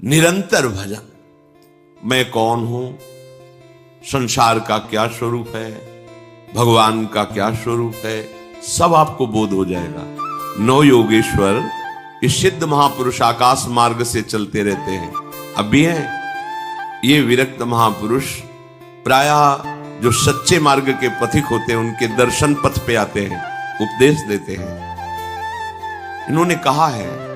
निरंतर भजन। मैं कौन हूं, संसार का क्या स्वरूप है, भगवान का क्या स्वरूप है, सब आपको बोध हो जाएगा। नौ योगेश्वर इस सिद्ध महापुरुष आकाश मार्ग से चलते रहते हैं, अब भी हैं। ये विरक्त महापुरुष प्रायः जो सच्चे मार्ग के पथिक होते हैं उनके दर्शन पथ पे आते हैं, उपदेश देते हैं। इन्होंने कहा है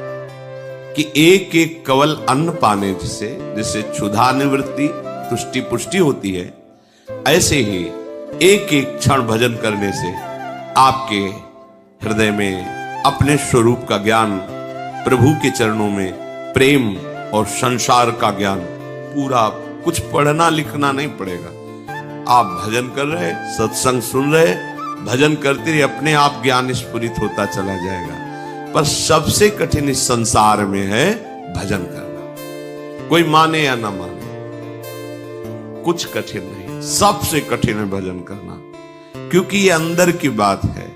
कि एक एक कवल अन्न पाने जिससे क्षुधा निवृत्ति तुष्टि पुष्टि होती है, ऐसे ही एक एक क्षण भजन करने से आपके हृदय में अपने स्वरूप का ज्ञान, प्रभु के चरणों में प्रेम और संसार का ज्ञान पूरा, कुछ पढ़ना लिखना नहीं पड़ेगा। आप भजन कर रहे, सत्संग सुन रहे, भजन करते रहिए, अपने आप ज्ञान स्फुरित होता चला जाएगा। पर सबसे कठिन इस संसार में है भजन करना। कोई माने या ना माने, कुछ कठिन नहीं, सबसे कठिन है भजन करना, क्योंकि ये अंदर की बात है।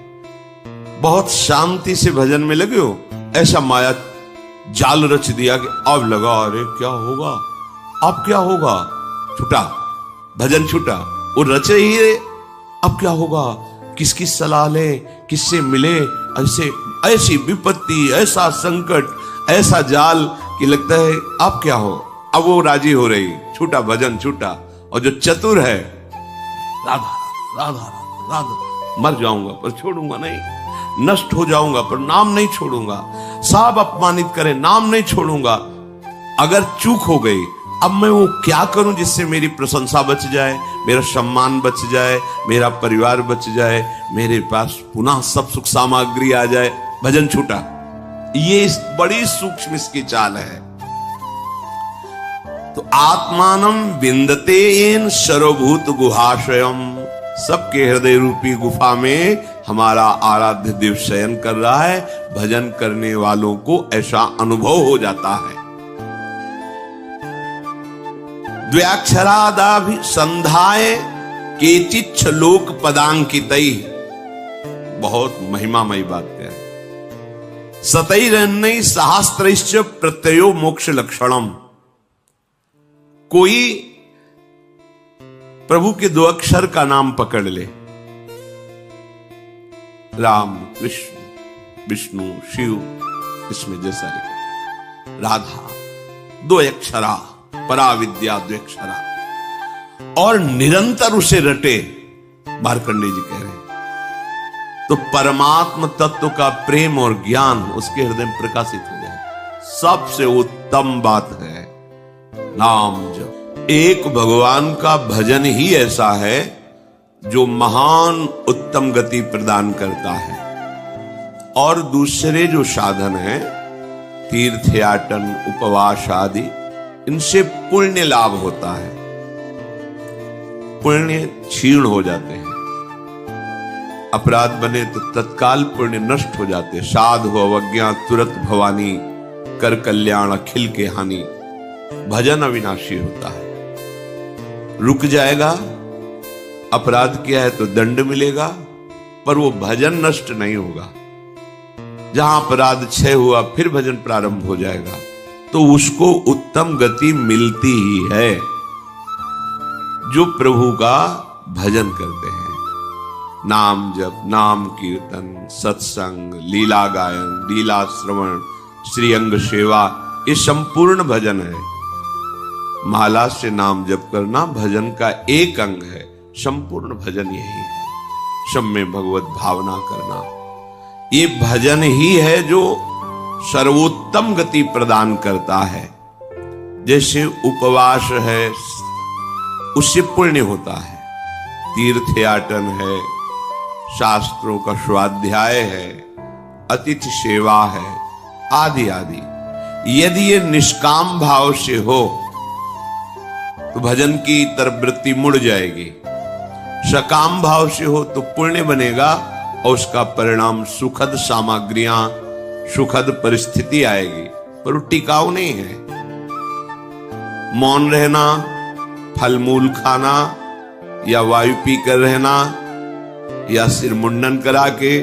बहुत शांति से भजन में लगे हो, ऐसा माया जाल रच दिया कि अब लगा अरे क्या होगा, अब क्या होगा, छूटा भजन, छूटा। वो रचे ही है, अब क्या होगा, किसकी सलाह ले, किससे मिले, ऐसे ऐसी विपत्ति, ऐसा संकट, ऐसा जाल कि लगता है अब क्या हो। अब वो राजी हो रही, छूटा भजन, छूटा। और जो चतुर है, राधा राधा राधा, मर जाऊंगा पर छोड़ूंगा नहीं, नष्ट हो जाऊंगा पर नाम नहीं छोड़ूंगा, सब अपमानित करे नाम नहीं छोड़ूंगा। अगर चूक हो गई, अब मैं वो क्या करूं जिससे मेरी प्रशंसा बच जाए, मेरा सम्मान बच जाए, मेरा परिवार बच जाए, मेरे पास पुनः सब सुख सामग्री आ जाए। भजन छूटा। ये बड़ी सूक्ष्म इसकी चाल है। तो आत्मानम विंदते येन सर्वभूत गुहाशयम, सबके हृदय रूपी गुफा में हमारा आराध्य देव शयन कर रहा है। भजन करने वालों को ऐसा अनुभव हो जाता है। द्व्याक्षरादाभि संधाय केचिच्छ लोक पदांकितै, बहुत महिमामयी बात है। सतैरन्नै सहस्त्रैश्च प्रत्ययो मोक्ष लक्षणम, कोई प्रभु के 2 अक्षर का नाम पकड़ ले, राम कृष्ण विष्णु शिव, इसमें जैसा लिखा राधा 2 अक्षरा, पराविद्या 2 अक्षरा, और निरंतर उसे रटे, मार्कंडेय जी कह रहे हैं, तो परमात्म तत्व का प्रेम और ज्ञान उसके हृदय में प्रकाशित हो जाए। सबसे उत्तम बात है नाम जप। एक भगवान का भजन ही ऐसा है जो महान उत्तम गति प्रदान करता है। और दूसरे जो साधन है, तीर्थयाटन, उपवास आदि, इनसे पुण्य लाभ होता है, पुण्य क्षीण हो जाते हैं। अपराध बने तो तत्काल पुण्य नष्ट हो जाते। साधु अवज्ञा तुरंत भवानी, कर कल्याण अखिल के हानि। भजन अविनाशी होता है, रुक जाएगा, अपराध किया है तो दंड मिलेगा, पर वो भजन नष्ट नहीं होगा। जहां अपराध क्षय हुआ फिर भजन प्रारंभ हो जाएगा, तो उसको उत्तम गति मिलती ही है जो प्रभु का भजन करते हैं। नाम जप, नाम कीर्तन, सत्संग, लीला गायन, लीला श्रवण, श्री अंग सेवा, ये संपूर्ण भजन है। माला से नाम जप करना भजन का एक अंग है, संपूर्ण भजन यही है। सब में भगवत भावना करना, ये भजन ही है जो सर्वोत्तम गति प्रदान करता है। जैसे उपवास है, उससे पुण्य होता है, तीर्थयाटन है, शास्त्रों का स्वाध्याय है, अतिथि सेवा है, आदि आदि। यदि ये निष्काम भाव से हो तो भजन की तरफ वृत्ति मुड़ जाएगी। सकाम भाव से हो तो पुण्य बनेगा और उसका परिणाम सुखद सामग्रियां, सुखद परिस्थिति आएगी, पर वो टिकाऊ नहीं है। मौन रहना, फल मूल खाना, या वायु पी कर रहना, या सिर मुंडन करा के,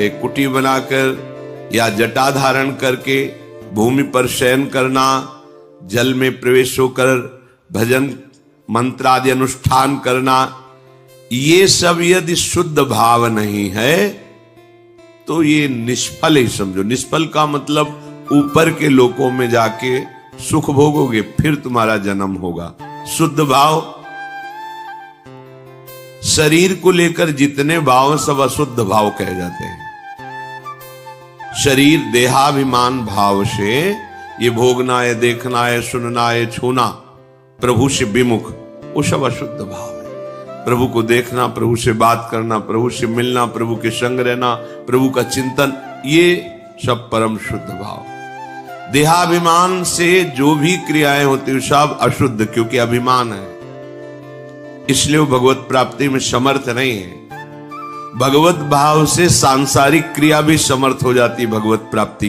एक कुटी बनाकर, या जटा धारण करके भूमि पर शयन करना, जल में प्रवेश होकर भजन मंत्र आदि अनुष्ठान करना, ये सब यदि शुद्ध भाव नहीं है तो ये निष्फल ही समझो। निष्फल का मतलब ऊपर के लोकों में जाके सुख भोगोगे, फिर तुम्हारा जन्म होगा। शुद्ध भाव, शरीर को लेकर जितने भाव सब अशुद्ध भाव कहे जाते हैं। शरीर देहाभिमान भाव से ये भोगना है, देखना है, सुनना है, छूना, प्रभु से विमुख, वो सब अशुद्ध भाव है। प्रभु को देखना, प्रभु से बात करना, प्रभु से मिलना, प्रभु के संग रहना, प्रभु का चिंतन, ये सब परम शुद्ध भाव। देहाभिमान से जो भी क्रियाएं होती है सब अशुद्ध, क्योंकि अभिमान है, इसलिए वो भगवत प्राप्ति में समर्थ नहीं है। भगवत भाव से सांसारिक क्रिया भी समर्थ हो जाती है भगवत प्राप्ति